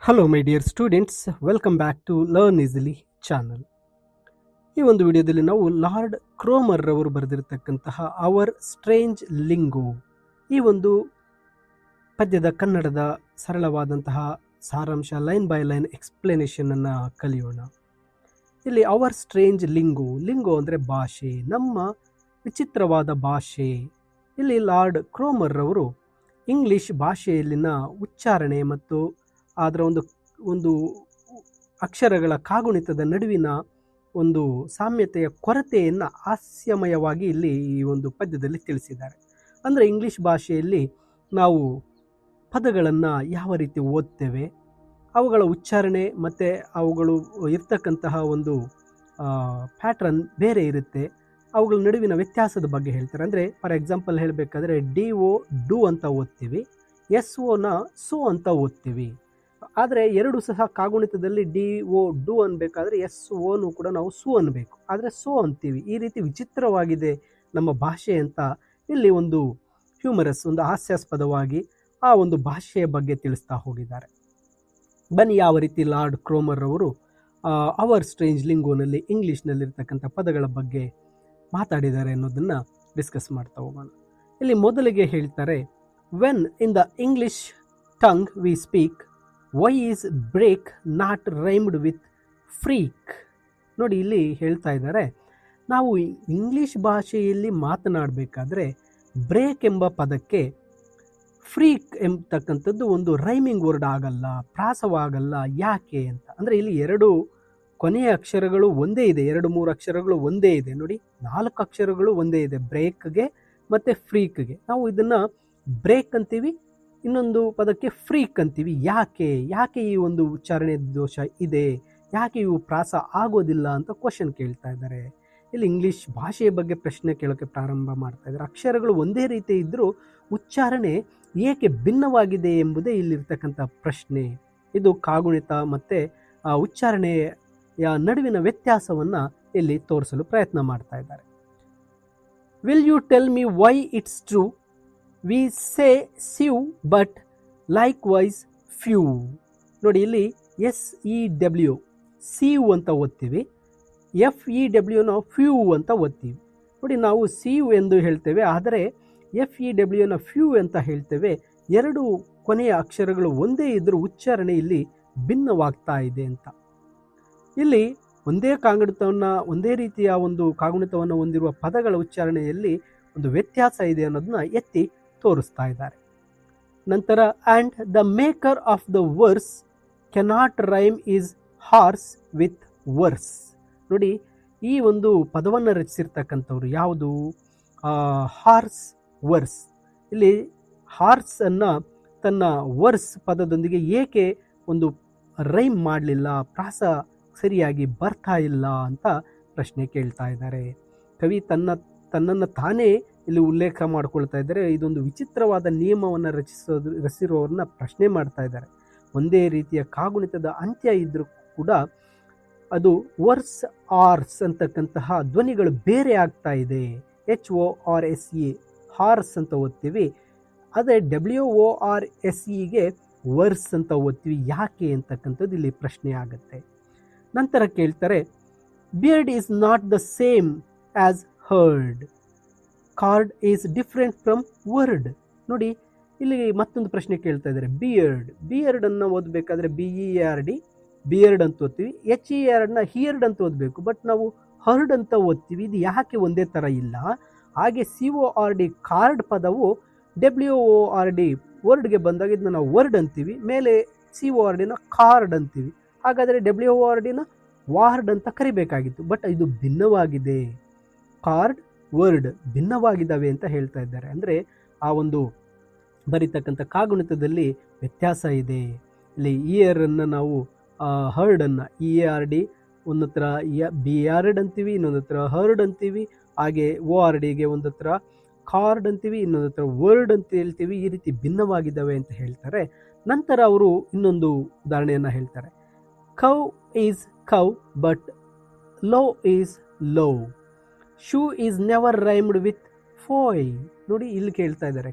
Hello my dear students, welcome back to learn easily channel. ಈ ಒಂದು ವಿಡಿಯೋದಲ್ಲಿ ನಾವು ಲಾರ್ಡ್ ಕ್ರೋಮರ್ ರವರು ಬರೆದಿರತಕ್ಕಂತಹ ಅವರ್ ಸ್ಟ್ರೇಂಜ್ ಲಿಂಗೋ ಈ ಒಂದು ಪದ್ಯದ ಕನ್ನಡದ ಸರಳವಾದಂತಹ ಸಾರಾಂಶ ಲೈನ್ ಬೈ ಲೈನ್ ಎಕ್ಸ್ಪ್ಲನೇಷನ್ ಅನ್ನು ಕಲಿಯೋಣ. ಇಲ್ಲಿ ಅವರ್ ಸ್ಟ್ರೇಂಜ್ ಲಿಂಗೋ ಅಂದರೆ ಭಾಷೆ, ನಮ್ಮ ವಿಚಿತ್ರವಾದ ಭಾಷೆ. ಇಲ್ಲಿ ಲಾರ್ಡ್ ಕ್ರೋಮರ್ ರವರು ಇಂಗ್ಲಿಷ್ ಭಾಷೆಯಲ್ಲಿನ ಉಚ್ಚಾರಣೆ ಮತ್ತು ಅದರ ಒಂದು ಅಕ್ಷರಗಳ ಕಾಗುಣಿತದ ನಡುವಿನ ಒಂದು ಸಾಮ್ಯತೆಯ ಕೊರತೆಯನ್ನು ಹಾಸ್ಯಮಯವಾಗಿ ಇಲ್ಲಿ ಈ ಒಂದು ಪದ್ಯದಲ್ಲಿ ತಿಳಿಸಿದ್ದಾರೆ. ಅಂದರೆ ಇಂಗ್ಲಿಷ್ ಭಾಷೆಯಲ್ಲಿ ನಾವು ಪದಗಳನ್ನು ಯಾವ ರೀತಿ ಓದ್ತೇವೆ, ಅವುಗಳ ಉಚ್ಚಾರಣೆ ಮತ್ತು ಅವುಗಳು ಇರ್ತಕ್ಕಂತಹ ಒಂದು ಪ್ಯಾಟ್ರನ್ ಬೇರೆ ಇರುತ್ತೆ. ಅವುಗಳ ನಡುವಿನ ವ್ಯತ್ಯಾಸದ ಬಗ್ಗೆ ಹೇಳ್ತಾರೆ. ಅಂದರೆ ಫಾರ್ ಎಕ್ಸಾಂಪಲ್ ಹೇಳಬೇಕಾದ್ರೆ DO ಅಂತ ಓದ್ತೀವಿ, SOನ ಸೋ ಅಂತ ಓದ್ತೀವಿ. ಆದರೆ ಎರಡು ಸಹ ಕಾಗುಣಿತದಲ್ಲಿ DO ಅನ್ಬೇಕಾದ್ರೆ SOನು ಕೂಡ ನಾವು ಸು ಅನ್ಬೇಕು, ಆದರೆ ಸೋ ಅಂತೀವಿ. ಈ ರೀತಿ ವಿಚಿತ್ರವಾಗಿದೆ ನಮ್ಮ ಭಾಷೆ ಅಂತ ಇಲ್ಲಿ ಒಂದು ಹ್ಯೂಮರಸ್, ಒಂದು ಹಾಸ್ಯಾಸ್ಪದವಾಗಿ ಆ ಒಂದು ಭಾಷೆಯ ಬಗ್ಗೆ ತಿಳಿಸ್ತಾ ಹೋಗಿದ್ದಾರೆ. ಬನ್ನಿ ಯಾವ ರೀತಿ ಲಾರ್ಡ್ ಕ್ರೋಮರ್ ಅವರು ಅವರ್ ಸ್ಟ್ರೇಂಜ್ ಲಿಂಗೋನಲ್ಲಿ ಇಂಗ್ಲೀಷ್ನಲ್ಲಿರ್ತಕ್ಕಂಥ ಪದಗಳ ಬಗ್ಗೆ ಮಾತಾಡಿದ್ದಾರೆ ಅನ್ನೋದನ್ನು ಡಿಸ್ಕಸ್ ಮಾಡ್ತಾ ಹೋಗೋಣ. ಇಲ್ಲಿ ಮೊದಲಿಗೆ ಹೇಳ್ತಾರೆ, when in the English tongue we speak, why is break not rhymed with freak. ನೋಡಿ, ಇಲ್ಲಿ ಹೇಳ್ತಾ ಇದ್ದಾರೆ, ನಾವು ಇಂಗ್ಲಿಷ್ ಭಾಷೆಯಲ್ಲಿ ಮಾತನಾಡಬೇಕಾದ್ರೆ ಬ್ರೇಕ್ ಎಂಬ ಪದಕ್ಕೆ ಫ್ರೀಕ್ ಎಂಬತಕ್ಕಂಥದ್ದು ಒಂದು ರೈಮಿಂಗ್ ವರ್ಡ್ ಆಗಲ್ಲ, ಪ್ರಾಸವಾಗಲ್ಲ. ಯಾಕೆ ಅಂತ ಅಂದರೆ ಇಲ್ಲಿ ಎರಡು ಕೊನೆಯ ಅಕ್ಷರಗಳು ಒಂದೇ ಇದೆ, 2-3 ಅಕ್ಷರಗಳು ಒಂದೇ ಇದೆ. ನೋಡಿ, 4 ಅಕ್ಷರಗಳು ಒಂದೇ ಇದೆ ಬ್ರೇಕ್ಗೆ ಮತ್ತು ಫ್ರೀಕ್ಗೆ. ನಾವು ಇದನ್ನು ಬ್ರೇಕ್ ಅಂತೀವಿ, ಇನ್ನೊಂದು ಪದಕ್ಕೆ ಫ್ರೀಕ್ ಅಂತೀವಿ. ಯಾಕೆ ಈ ಒಂದು ಉಚ್ಚಾರಣೆ ದೋಷ ಇದೆ, ಯಾಕೆ ಇವು ಪ್ರಾಸ ಆಗೋದಿಲ್ಲ ಅಂತ ಕ್ವಶನ್ ಕೇಳ್ತಾ ಇದ್ದಾರೆ. ಇಲ್ಲಿ ಇಂಗ್ಲಿಷ್ ಭಾಷೆಯ ಬಗ್ಗೆ ಪ್ರಶ್ನೆ ಕೇಳೋಕ್ಕೆ ಪ್ರಾರಂಭ ಮಾಡ್ತಾ ಇದ್ದಾರೆ. ಅಕ್ಷರಗಳು ಒಂದೇ ರೀತಿ ಇದ್ದರೂ ಉಚ್ಚಾರಣೆ ಏಕೆ ಭಿನ್ನವಾಗಿದೆ ಎಂಬುದೇ ಇಲ್ಲಿರ್ತಕ್ಕಂಥ ಪ್ರಶ್ನೆ. ಇದು ಕಾಗುಣಿತ ಮತ್ತು ಉಚ್ಚಾರಣೆಯ ನಡುವಿನ ವ್ಯತ್ಯಾಸವನ್ನು ಇಲ್ಲಿ ತೋರಿಸಲು ಪ್ರಯತ್ನ ಮಾಡ್ತಾ ಇದ್ದಾರೆ. Will you tell me why it's true, we say sew but likewise few. ನೋಡಿ, ಇಲ್ಲಿ SEW ಸಿವ್ ಅಂತ ಓದ್ತೀವಿ, FEW ನಾವು ಫ್ಯೂ ಅಂತ ಓದ್ತೀವಿ. ನೋಡಿ, ನಾವು ಸಿವ್ ಎಂದು ಹೇಳ್ತೇವೆ, ಆದರೆ FEW ಫ್ಯೂ ಅಂತ ಹೇಳ್ತೇವೆ. ಎರಡು ಕೊನೆಯ ಅಕ್ಷರಗಳು ಒಂದೇ ಇದ್ದರೂ ಉಚ್ಚಾರಣೆ ಇಲ್ಲಿ ಭಿನ್ನವಾಗ್ತಾ ಇದೆ ಅಂತ. ಇಲ್ಲಿ ಒಂದೇ ರೀತಿಯ ಒಂದು ಕಾಗುಣಿತವನ್ನು ಹೊಂದಿರುವ ಪದಗಳ ಉಚ್ಚಾರಣೆಯಲ್ಲಿ ಒಂದು ವ್ಯತ್ಯಾಸ ಇದೆ ಅನ್ನೋದನ್ನ ಎತ್ತಿ ತೋರಿಸ್ತಾ ಇದ್ದಾರೆ. ನಂತರ, and the maker of the verse cannot rhyme his horse with worse. ನೋಡಿ, ಈ ಒಂದು ಪದವನ್ನು ರಚಿಸಿರ್ತಕ್ಕಂಥವ್ರು ಯಾವುದು? Horse verse. ಇಲ್ಲಿ ಹಾರ್ಸ್ ಅನ್ನು ತನ್ನ ವರ್ಸ್ ಪದದೊಂದಿಗೆ ಏಕೆ ಒಂದು ರೈಮ್ ಮಾಡಲಿಲ್ಲ, ಪ್ರಾಸ ಸರಿಯಾಗಿ ಬರ್ತಾ ಇಲ್ಲ ಅಂತ ಪ್ರಶ್ನೆ ಕೇಳ್ತಾ ಇದ್ದಾರೆ. ಕವಿ ತನ್ನನ್ನು ತಾನೇ ಇಲ್ಲಿ ಉಲ್ಲೇಖ ಮಾಡ್ಕೊಳ್ತಾ ಇದ್ದಾರೆ. ಇದೊಂದು ವಿಚಿತ್ರವಾದ ನಿಯಮವನ್ನು ರಚಿಸಿರುವವ್ರನ್ನ ಪ್ರಶ್ನೆ ಮಾಡ್ತಾ ಇದ್ದಾರೆ. ಒಂದೇ ರೀತಿಯ ಕಾಗುಣಿತದ ಅಂತ್ಯ ಇದ್ರೂ ಕೂಡ ಅದು ವರ್ಸ್ ಆರ್ಸ್ ಅಂತಕ್ಕಂತಹ ಧ್ವನಿಗಳು ಬೇರೆ ಆಗ್ತಾ ಇದೆ. HORSE ಹಾರ್ಸ್ ಅಂತ ಓದ್ತೀವಿ, ಅದೇ WORSEಗೆ ವರ್ಸ್ ಅಂತ ಓದ್ತೀವಿ. ಯಾಕೆ ಅಂತಕ್ಕಂಥದ್ದು ಇಲ್ಲಿ ಪ್ರಶ್ನೆ ಆಗುತ್ತೆ. ನಂತರ ಕೇಳ್ತಾರೆ, beard is not the same as heard, card is different from word. ನೋಡಿ, ಇಲ್ಲಿ ಮತ್ತೊಂದು ಪ್ರಶ್ನೆ ಕೇಳ್ತಾ ಇದ್ದಾರೆ. ಬಿಯರ್ಡನ್ನು ಓದಬೇಕಾದ್ರೆ BERD ಬಿಯರ್ಡ್ ಅಂತ ಓದ್ತೀವಿ, HERಡ್ನ ಹಿಯರ್ಡ್ ಅಂತ ಓದಬೇಕು, ಬಟ್ ನಾವು ಹರ್ಡ್ ಅಂತ ಓದ್ತೀವಿ. ಇದು ಯಾಕೆ ಒಂದೇ ಥರ ಇಲ್ಲ? ಹಾಗೆ CORD ಕಾರ್ಡ್ ಪದವು WORD ವರ್ಡ್ಗೆ ಬಂದಾಗ ಇದನ್ನ ನಾವು ವರ್ಡ್ ಅಂತೀವಿ, ಮೇಲೆ CORDನ ಕಾರ್ಡ್ ಅಂತೀವಿ. ಹಾಗಾದರೆ WORDನ ವಾರ್ಡ್ ಅಂತ ಕರಿಬೇಕಾಗಿತ್ತು, ಬಟ್ ಇದು ಭಿನ್ನವಾಗಿದೆ. ಕಾರ್ಡ್, ವರ್ಡ್ ಭಿನ್ನವಾಗಿದ್ದಾವೆ ಅಂತ ಹೇಳ್ತಾ ಇದ್ದಾರೆ. ಅಂದರೆ ಆ ಒಂದು ಬರೀತಕ್ಕಂಥ ಕಾಗುಣಿತದಲ್ಲಿ ವ್ಯತ್ಯಾಸ ಇದೆ. ಇಲ್ಲಿ ಇಯರನ್ನು ನಾವು ಹರ್ಡನ್ನು EARD ಒಂದು ಹತ್ರ BERD ಅಂತೀವಿ, ಇನ್ನೊಂದು ಹತ್ರ ಹರ್ಡ್ ಅಂತೀವಿ. ಹಾಗೆ ORDಗೆ ಒಂದು ಹತ್ರ ಕಾರ್ಡ್ ಅಂತೀವಿ, ಇನ್ನೊಂದು ಹತ್ರ ವರ್ಡ್ ಅಂತ ಹೇಳ್ತೀವಿ. ಈ ರೀತಿ ಭಿನ್ನವಾಗಿದ್ದಾವೆ ಅಂತ ಹೇಳ್ತಾರೆ. ನಂತರ ಅವರು ಇನ್ನೊಂದು ಉದಾಹರಣೆಯನ್ನು ಹೇಳ್ತಾರೆ. Cow is cow but low is low, shoe is never rhymed with foe. ನೋಡಿ, ಇಲ್ಲಿ ಕೇಳ್ತಾ ಇದ್ದಾರೆ,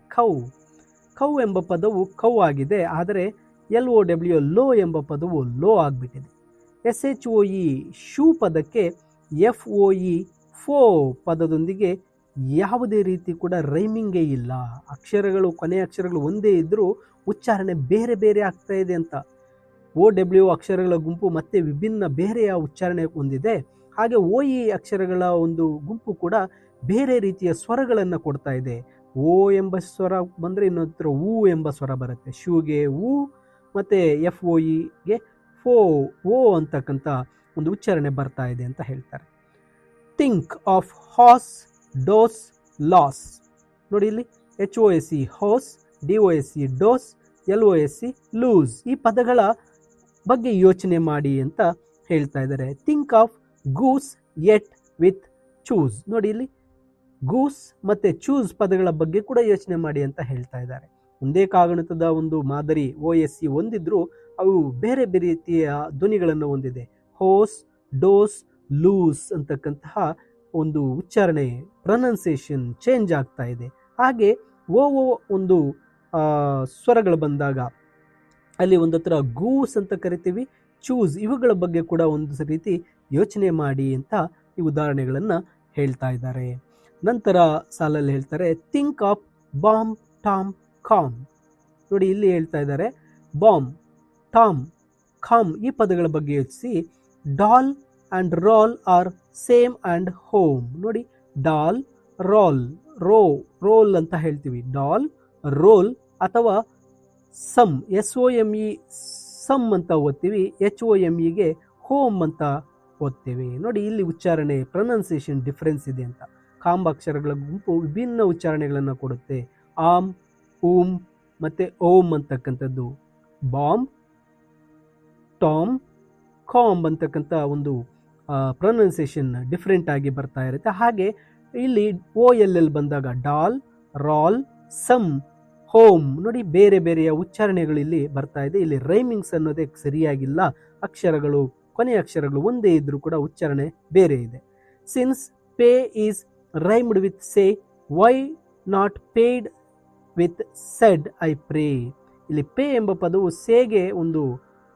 ಕೌ ಎಂಬ ಪದವು ಕೌ ಆಗಿದೆ, ಆದರೆ LOW ಲೋ ಎಂಬ ಪದವು ಲೋ ಆಗಿಬಿಟ್ಟಿದೆ. SHOE ಶೂ ಪದಕ್ಕೆ FOE ಫೋ ಪದದೊಂದಿಗೆ ಯಾವುದೇ ರೀತಿ ಕೂಡ ರೈಮಿಂಗೇ ಇಲ್ಲ. ಅಕ್ಷರಗಳು, ಕೊನೆಯ ಅಕ್ಷರಗಳು ಒಂದೇ ಇದ್ದರೂ ಉಚ್ಚಾರಣೆ ಬೇರೆ ಬೇರೆ ಆಗ್ತಾ ಇದೆ ಅಂತ. OW ಅಕ್ಷರಗಳ ಗುಂಪು ಮತ್ತೆ ವಿಭಿನ್ನ ಬೇರೆಯ ಉಚ್ಚಾರಣೆ ಹೊಂದಿದೆ. ಹಾಗೆ OE ಅಕ್ಷರಗಳ ಒಂದು ಗುಂಪು ಕೂಡ ಬೇರೆ ರೀತಿಯ ಸ್ವರಗಳನ್ನು ಕೊಡ್ತಾ ಇದೆ. ಓ ಎಂಬ ಸ್ವರ ಬಂದರೆ ಇನ್ನೊಂದು ಊ ಎಂಬ ಸ್ವರ ಬರುತ್ತೆ. ಶೂಗೆ ಊ ಮತ್ತು FOEಗೆ ಫೋ ಓ ಅಂತಕ್ಕಂಥ ಒಂದು ಉಚ್ಚಾರಣೆ ಬರ್ತಾ ಇದೆ ಅಂತ ಹೇಳ್ತಾರೆ. Think of hose, dose, lose. ನೋಡಿ ಇಲ್ಲಿ HOSE hose, DOSE dose, LOSE lose. ಈ ಪದಗಳ ಬಗ್ಗೆ ಯೋಚನೆ ಮಾಡಿ ಅಂತ ಹೇಳ್ತಾ ಇದ್ದಾರೆ. Think of goose, yet, with, choose. ನೋಡಿ ಇಲ್ಲಿ ಗೂಸ್ ಮತ್ತು ಚೂಸ್ ಪದಗಳ ಬಗ್ಗೆ ಕೂಡ ಯೋಚನೆ ಮಾಡಿ ಅಂತ ಹೇಳ್ತಾ ಇದ್ದಾರೆ. ಒಂದೇ ಕಾಗುಣಿತದ ಒಂದು ಮಾದರಿ OSE ಹೊಂದಿದ್ರು ಅವು ಬೇರೆ ಬೇರೆ ರೀತಿಯ ಧ್ವನಿಗಳನ್ನು ಹೊಂದಿದೆ. ಹೋಸ್, ಡೋಸ್, ಲೂಸ್ ಅಂತಕ್ಕಂತಹ ಒಂದು ಉಚ್ಚಾರಣೆ, ಪ್ರೊನೌನ್ಸಿಯೇಷನ್ ಚೇಂಜ್ ಆಗ್ತಾ ಇದೆ. ಹಾಗೆ ಓ ಒಂದು ಸ್ವರಗಳು ಬಂದಾಗ ಅಲ್ಲಿ ಒಂದು ಹತ್ರ ಗೂಸ್ ಅಂತ ಕರಿತೀವಿ, ಚೂಸ್, ಇವುಗಳ ಬಗ್ಗೆ ಕೂಡ ಒಂದು ರೀತಿ ಯೋಚನೆ ಮಾಡಿ ಅಂತ ಈ ಉದಾಹರಣೆಗಳನ್ನು ಹೇಳ್ತಾ ಇದ್ದಾರೆ. ನಂತರ ಸಾಲಲ್ಲಿ ಹೇಳ್ತಾರೆ think of bomb, Tom, com. ನೋಡಿ ಇಲ್ಲಿ ಹೇಳ್ತಾ ಇದ್ದಾರೆ ಬಾಂಬ್, ಟಾಮ್, ಕಾಮ್ ಈ ಪದಗಳ ಬಗ್ಗೆ ಯೋಚಿಸಿ. Doll and roll or same and home. ನೋಡಿ ಡಾಲ್, ರಾಲ್, ರೋಲ್ ಅಂತ ಹೇಳ್ತೀವಿ. ಡಾಲ್, ರೋಲ್ ಅಥವಾ ಸಮ್, SOME ಸಮ್ ಅಂತ ಓದ್ತೀವಿ. HOMEಗೆ ಹೋಮ್ ಅಂತ ಓದ್ತೀವಿ. ನೋಡಿ ಇಲ್ಲಿ ಉಚ್ಚಾರಣೆ, ಪ್ರೊನೌನ್ಸಿಯೇಷನ್ ಡಿಫ್ರೆನ್ಸ್ ಇದೆ ಅಂತ. ಕಾಂಬಾಕ್ಷರಗಳ ಗುಂಪು ವಿಭಿನ್ನ ಉಚ್ಚಾರಣೆಗಳನ್ನು ಕೊಡುತ್ತೆ. ಆಮ್, ಊಮ್ ಮತ್ತು ಓಮ್ ಅಂತಕ್ಕಂಥದ್ದು. ಬಾಂಬ್, ಟಾಮ್, ಕಾಂಬ್ ಅಂತಕ್ಕಂಥ ಒಂದು ಪ್ರೊನೌನ್ಸಿಯೇಷನ್ ಡಿಫ್ರೆಂಟ್ ಆಗಿ ಬರ್ತಾ ಇರುತ್ತೆ. ಹಾಗೆ ಇಲ್ಲಿ OLL ಬಂದಾಗ ಡಾಲ್, ರಾಲ್, ಸಮ್, ಹೋಮ್. ನೋಡಿ ಬೇರೆ ಬೇರೆಯ ಉಚ್ಚಾರಣೆಗಳು ಇಲ್ಲಿ ಬರ್ತಾ ಇದೆ. ಇಲ್ಲಿ ರೈಮಿಂಗ್ಸ್ ಅನ್ನೋದೇ ಸರಿಯಾಗಿಲ್ಲ. ಅಕ್ಷರಗಳು, ಕೊನೆಯ ಅಕ್ಷರಗಳು ಒಂದೇ ಇದ್ರೂ ಕೂಡ ಉಚ್ಚಾರಣೆ ಬೇರೆ ಇದೆ. Since pay is rhymed with say, why not paid with said I pray. ಇಲ್ಲಿ ಪೇ ಎಂಬ ಪದವು ಸೇಗೆ ಒಂದು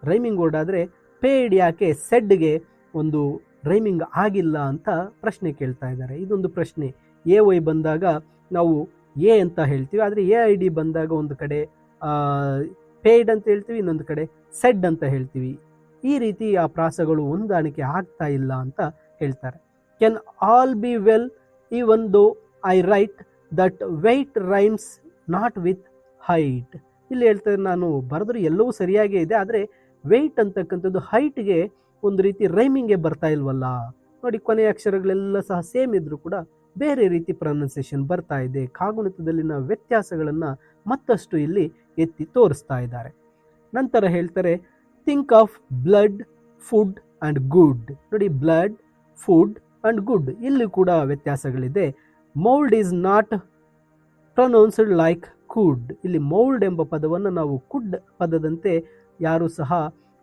ರೈಮಿಂಗ್ ವರ್ಡ್ ಆದರೆ ಪೇಯ್ಡ್ ಯಾಕೆ ಸೆಡ್ಗೆ ಒಂದು ರೈಮಿಂಗ್ ಆಗಿಲ್ಲ ಅಂತ ಪ್ರಶ್ನೆ ಕೇಳ್ತಾ ಇದ್ದಾರೆ. ಇದೊಂದು ಪ್ರಶ್ನೆ. AY ಬಂದಾಗ ನಾವು ಎ ಅಂತ ಹೇಳ್ತೀವಿ, ಆದರೆ AID ಬಂದಾಗ ಒಂದು ಕಡೆ ಪೇಯ್ಡ್ ಅಂತ ಹೇಳ್ತೀವಿ, ಇನ್ನೊಂದು ಕಡೆ ಸೆಡ್ ಅಂತ ಹೇಳ್ತೀವಿ. ಈ ರೀತಿ ಆ ಪ್ರಾಸಗಳು ಹೊಂದಾಣಿಕೆ ಆಗ್ತಾ ಇಲ್ಲ ಅಂತ ಹೇಳ್ತಾರೆ. Can all be well even though I write that weight rhymes not with height. ಇಲ್ಲಿ ಹೇಳ್ತಾರೆ ನಾನು ಬರೆದ್ರೆ ಎಲ್ಲವೂ ಸರಿಯಾಗೇ ಇದೆ, ಆದರೆ ವೆಯ್ಟ್ ಅಂತಕ್ಕಂಥದ್ದು ಹೈಟ್ಗೆ ಒಂದು ರೀತಿ ರೈಮಿಂಗ್ಗೆ ಬರ್ತಾ ಇಲ್ವಲ್ಲ. ನೋಡಿ ಕೊನೆಯ ಅಕ್ಷರಗಳೆಲ್ಲ ಸಹ ಸೇಮ್ ಇದ್ರೂ ಕೂಡ ಬೇರೆ ರೀತಿ ಪ್ರೊನೌನ್ಸಿಯೇಷನ್ ಬರ್ತಾ ಇದೆ. ಕಾಗುಣಿತದಲ್ಲಿನ ವ್ಯತ್ಯಾಸಗಳನ್ನು ಮತ್ತಷ್ಟು ಇಲ್ಲಿ ಎತ್ತಿ ತೋರಿಸ್ತಾ ಇದ್ದಾರೆ. ನಂತರ ಹೇಳ್ತಾರೆ think of blood, food and good. ನೋಡಿ ಬ್ಲಡ್, ಫುಡ್ ಆ್ಯಂಡ್ ಗುಡ್ ಇಲ್ಲಿ ಕೂಡ ವ್ಯತ್ಯಾಸಗಳಿದೆ. Mould is not pronounced like could. ಇಲ್ಲಿ ಮೌಲ್ಡ್ ಎಂಬ ಪದವನ್ನು ನಾವು ಕುಡ್ ಪದದಂತೆ ಯಾರೂ ಸಹ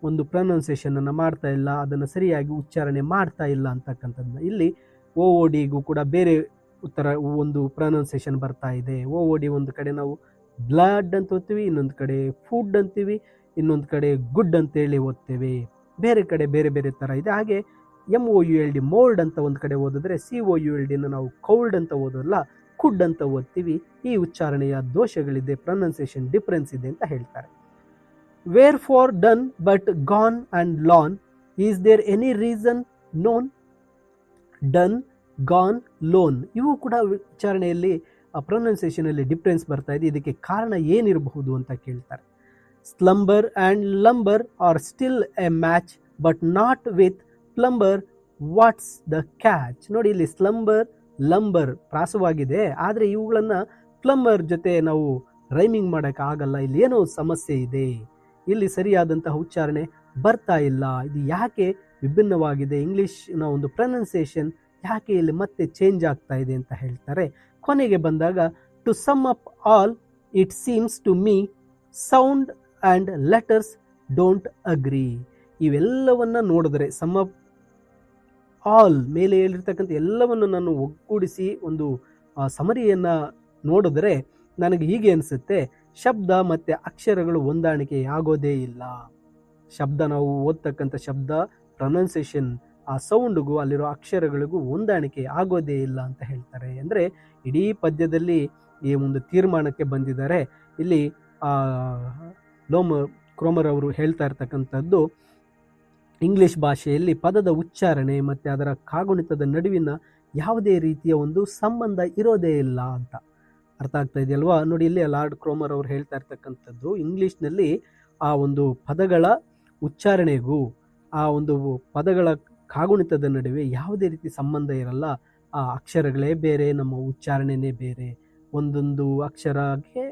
ಒಂದು ಪ್ರೊನೌನ್ಸಿಯೇಷನನ್ನು ಮಾಡ್ತಾ ಇಲ್ಲ, ಅದನ್ನು ಸರಿಯಾಗಿ ಉಚ್ಚಾರಣೆ ಮಾಡ್ತಾ ಇಲ್ಲ ಅಂತಕ್ಕಂಥದ್ದನ್ನ. ಇಲ್ಲಿ OODಗೂ ಕೂಡ ಬೇರೆ ಉತ್ತರ ಒಂದು ಪ್ರೊನೌನ್ಸಿಯೇಷನ್ ಬರ್ತಾ ಇದೆ. OOD ಒಂದು ಕಡೆ ನಾವು ಬ್ಲಡ್ ಅಂತ ಓದ್ತೀವಿ, ಇನ್ನೊಂದು ಕಡೆ ಫುಡ್ ಅಂತೀವಿ, ಇನ್ನೊಂದು ಕಡೆ ಗುಡ್ ಅಂತೇಳಿ ಓದ್ತೇವೆ. ಬೇರೆ ಕಡೆ ಬೇರೆ ಬೇರೆ ಥರ ಇದೆ. ಹಾಗೆ MOULD ಮೋಲ್ಡ್ ಅಂತ ಒಂದು ಕಡೆ ಓದಿದ್ರೆ COULDನ ನಾವು ಕೌಲ್ಡ್ ಅಂತ ಓದೋಲ್ಲ, ಕುಡ್ ಅಂತ ಓದ್ತೀವಿ. ಈ ಉಚ್ಚಾರಣೆಯ ದೋಷಗಳಿದೆ, ಪ್ರೊನೌನ್ಸಿಯೇಷನ್ ಡಿಫ್ರೆನ್ಸ್ ಇದೆ ಅಂತ ಹೇಳ್ತಾರೆ. Where for done but gone and lawn, is there any reason known. Done, gone, lone ಇವು ಕೂಡ ಉಚ್ಚಾರಣೆಯಲ್ಲಿ ಪ್ರೊನೌನ್ಸಿಯೇಷನಲ್ಲಿ ಡಿಫ್ರೆನ್ಸ್ ಬರ್ತಾ ಇದೆ. ಇದಕ್ಕೆ ಕಾರಣ ಏನಿರಬಹುದು ಅಂತ ಕೇಳ್ತಾರೆ. Slumber and lumber are still a match but not with plumber, what's the catch. ನೋಡಿ ಇಲ್ಲಿ ಸ್ಲಂಬರ್, ಲಂಬರ್ ಪ್ರಾಸವಾಗಿದೆ, ಆದರೆ ಇವುಗಳನ್ನು ಪ್ಲಂಬರ್ ಜೊತೆ ನಾವು ರೈಮಿಂಗ್ ಮಾಡೋಕ್ಕೆ ಆಗಲ್ಲ. ಇಲ್ಲಿ ಏನೋ ಸಮಸ್ಯೆ ಇದೆ, ಇಲ್ಲಿ ಸರಿಯಾದಂತಹ ಉಚ್ಚಾರಣೆ ಬರ್ತಾ ಇಲ್ಲ. ಇದು ಯಾಕೆ ವಿಭಿನ್ನವಾಗಿದೆ, ಇಂಗ್ಲೀಷ್ನ ಒಂದು ಪ್ರೊನೌನ್ಸಿಯೇಷನ್ ಯಾಕೆ ಇಲ್ಲಿ ಮತ್ತೆ ಚೇಂಜ್ ಆಗ್ತಾ ಇದೆ ಅಂತ ಹೇಳ್ತಾರೆ. ಕೊನೆಗೆ ಬಂದಾಗ to sum up all it seems to me sound and letters don't agree. ಇವೆಲ್ಲವನ್ನ ನೋಡಿದ್ರೆ ಸಮ್ ಅಪ್ ಆಲ್ ಮೇಲೆ ಹೇಳಿರ್ತಕ್ಕಂಥ ಎಲ್ಲವನ್ನು ನಾನು ಒಗ್ಗೂಡಿಸಿ ಒಂದು ಸಮರಿಯನ್ನು ನೋಡಿದ್ರೆ ನನಗೆ ಹೀಗೆ ಅನಿಸುತ್ತೆ, ಶಬ್ದ ಮತ್ತು ಅಕ್ಷರಗಳು ಹೊಂದಾಣಿಕೆ ಆಗೋದೇ ಇಲ್ಲ. ಶಬ್ದ ನಾವು ಓದ್ತಕ್ಕಂಥ ಶಬ್ದ ಪ್ರೊನೌನ್ಸಿಯೇಷನ್ ಆ ಸೌಂಡ್ಗೂ ಅಲ್ಲಿರೋ ಅಕ್ಷರಗಳಿಗೂ ಹೊಂದಾಣಿಕೆ ಆಗೋದೇ ಇಲ್ಲ ಅಂತ ಹೇಳ್ತಾರೆ. ಅಂದರೆ ಇಡೀ ಪದ್ಯದಲ್ಲಿ ಈ ಒಂದು ತೀರ್ಮಾನಕ್ಕೆ ಬಂದಿದ್ದಾರೆ. ಇಲ್ಲಿ ಕ್ರೋಮರ್ ಅವರು ಹೇಳ್ತಾ ಇರ್ತಕ್ಕಂಥದ್ದು ಇಂಗ್ಲಿಷ್ ಭಾಷೆಯಲ್ಲಿ ಪದದ ಉಚ್ಚಾರಣೆ ಮತ್ತು ಅದರ ಕಾಗುಣಿತದ ನಡುವಿನ ಯಾವುದೇ ರೀತಿಯ ಒಂದು ಸಂಬಂಧ ಇರೋದೇ ಇಲ್ಲ ಅಂತ. ಅರ್ಥ ಆಗ್ತಾ ಇದೆಯಲ್ವಾ? ನೋಡಿ, ಇಲ್ಲಿ ಲಾರ್ಡ್ ಕ್ರೋಮರ್ ಅವರು ಹೇಳ್ತಾ ಇರ್ತಕ್ಕಂಥದ್ದು ಇಂಗ್ಲೀಷ್ನಲ್ಲಿ ಆ ಒಂದು ಪದಗಳ ಉಚ್ಚಾರಣೆಗೂ ಆ ಒಂದು ಪದಗಳ ಕಾಗುಣಿತದ ನಡುವೆ ಯಾವುದೇ ರೀತಿ ಸಂಬಂಧ ಇರಲ್ಲ. ಆ ಅಕ್ಷರಗಳೇ ಬೇರೆ, ನಮ್ಮ ಉಚ್ಚಾರಣೆನೇ ಬೇರೆ. ಒಂದೊಂದು ಅಕ್ಷರಕ್ಕೆ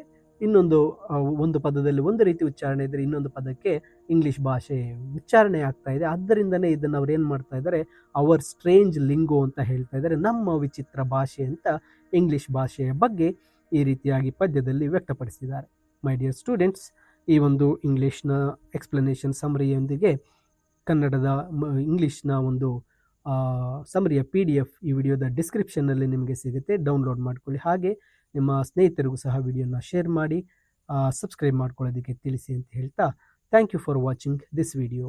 ಒಂದು ಪದದಲ್ಲಿ ಒಂದು ರೀತಿ ಉಚ್ಚಾರಣೆ ಇದ್ದರೆ ಇನ್ನೊಂದು ಪದಕ್ಕೆ ಇಂಗ್ಲಿಷ್ ಭಾಷೆ ಉಚ್ಚಾರಣೆ ಆಗ್ತಾ ಇದೆ. ಆದ್ದರಿಂದನೇ ಇದನ್ನು ಅವ್ರು ಏನು ಮಾಡ್ತಾ ಇದ್ದಾರೆ, ಅವರ್ ಸ್ಟ್ರೇಂಜ್ ಲಿಂಗೋ ಅಂತ ಹೇಳ್ತಾ ಇದ್ದಾರೆ. ನಮ್ಮ ವಿಚಿತ್ರ ಭಾಷೆ ಅಂತ ಇಂಗ್ಲಿಷ್ ಭಾಷೆಯ ಬಗ್ಗೆ ಈ ರೀತಿಯಾಗಿ ಪದ್ಯದಲ್ಲಿ ವ್ಯಕ್ತಪಡಿಸಿದ್ದಾರೆ. ಮೈ ಡಿಯರ್ ಸ್ಟೂಡೆಂಟ್ಸ್, ಈ ಒಂದು ಇಂಗ್ಲೀಷ್ನ ಎಕ್ಸ್ಪ್ಲನೇಷನ್ ಸಮರಿಯೊಂದಿಗೆ ಕನ್ನಡದ ಇಂಗ್ಲೀಷ್ನ ಒಂದು ಸಮರಿಯ PDF ಈ ವಿಡಿಯೋದ ಡಿಸ್ಕ್ರಿಪ್ಷನ್ನಲ್ಲಿ ನಿಮಗೆ ಸಿಗುತ್ತೆ. ಡೌನ್ಲೋಡ್ ಮಾಡ್ಕೊಳ್ಳಿ. ಹಾಗೆ ನಿಮ್ಮ ಸ್ನೇಹಿತರಿಗೂ ಸಹ ವಿಡಿಯೋನ ಶೇರ್ ಮಾಡಿ, ಸಬ್ಸ್ಕ್ರೈಬ್ ಮಾಡ್ಕೊಳ್ಳೋದಕ್ಕೆ ತಿಳಿಸಿ ಅಂತ ಹೇಳ್ತಾ, thank you for watching this video.